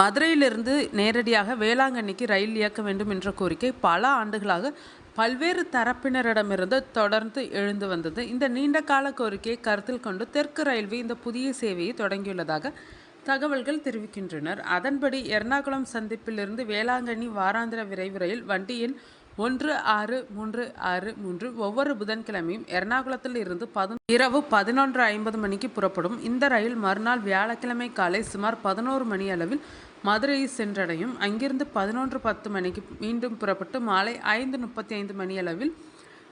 மதுரையிலிருந்து நேரடியாக வேளாங்கண்ணிக்கு ரயில் இயக்க வேண்டும் என்ற கோரிக்கை பல ஆண்டுகளாக பல்வேறு தரப்பினரிடமிருந்து தொடர்ந்து எழுந்து வந்தது. இந்த நீண்ட கால கோரிக்கையை கருத்தில் கொண்டு தெற்கு ரயில்வே இந்த புதிய சேவையை தொடங்கியுள்ளதாக தகவல்கள் தெரிவிக்கின்றனர். அதன்படி எர்ணாகுளம் சந்திப்பிலிருந்து வேளாங்கண்ணி வாராந்திர விரைவு ரயில் வண்டி எண் 16363 ஒவ்வொரு புதன்கிழமையும் எர்ணாகுளத்தில் இருந்து இரவு 11:50 மணிக்கு புறப்படும். இந்த ரயில் மறுநாள் வியாழக்கிழமை காலை சுமார் 11 மணி அளவில் மதுரையை சென்றடையும். அங்கிருந்து 11:10 மணிக்கு மீண்டும் புறப்பட்டு மாலை 5:35 மணி அளவில்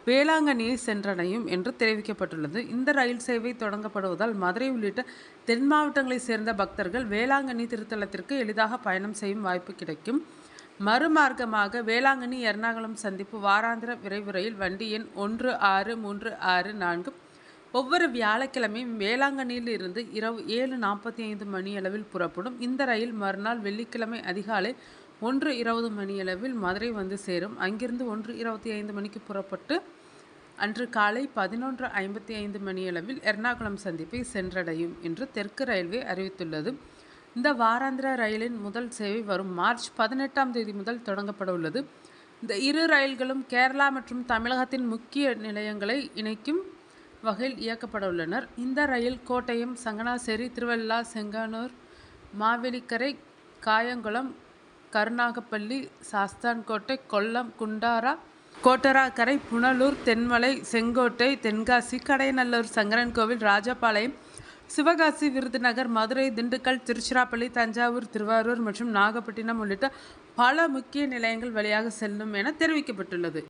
வேளாங்கண்ணியை சென்றடையும் என்று தெரிவிக்கப்பட்டுள்ளது. இந்த ரயில் சேவை தொடங்கப்படுவதால் மதுரை உள்ளிட்ட தென் மாவட்டங்களைச் சேர்ந்த பக்தர்கள் வேளாங்கண்ணி திருத்தலத்திற்கு எளிதாக பயணம் செய்யும் வாய்ப்பு கிடைக்கும். மறுமார்க்கமாக வேளாங்கண்ணி எர்ணாகுளம் சந்திப்பு வாராந்திர விரைவு ரயில் வண்டி எண் 16364 ஒவ்வொரு வியாழக்கிழமையும் வேளாங்கண்ணியில் இருந்து இரவு 7:45 மணியளவில் புறப்படும். இந்த ரயில் மறுநாள் வெள்ளிக்கிழமை அதிகாலை 1:20 மணியளவில் மதுரை வந்து சேரும். அங்கிருந்து 1:25 மணிக்கு புறப்பட்டு அன்று காலை 11:55 மணியளவில் எர்ணாகுளம் சந்திப்பை சென்றடையும் என்று தெற்கு ரயில்வே அறிவித்துள்ளது. இந்த வாராந்திர ரயிலின் முதல் சேவை வரும் மார்ச் 18ஆம் தேதி முதல் தொடங்கப்பட உள்ளது. இந்த இரு ரயில்களும் கேரளா மற்றும் தமிழகத்தின் முக்கிய நிலையங்களை இணைக்கும் வகையில் இயக்கப்பட உள்ளனர். இந்த ரயில் கோட்டயம், சங்கனாசேரி, திருவள்ளா, செங்கானூர், மாவேலிக்கரை, காயங்குளம், கருநாகப்பள்ளி, சாஸ்தான்கோட்டை, கொல்லம், குண்டாரா, கோட்டராக்கரை, புனலூர், தென்மலை, செங்கோட்டை, தென்காசி, கடையநல்லூர், சங்கரன்கோவில், ராஜபாளையம், சிவகாசி, விருதுநகர், மதுரை, திண்டுக்கல், திருச்சிராப்பள்ளி, தஞ்சாவூர், திருவாரூர் மற்றும் நாகப்பட்டினம் உள்ளிட்ட பல முக்கிய நிலையங்கள் வழியாக செல்லும் என தெரிவிக்கப்பட்டுள்ளது.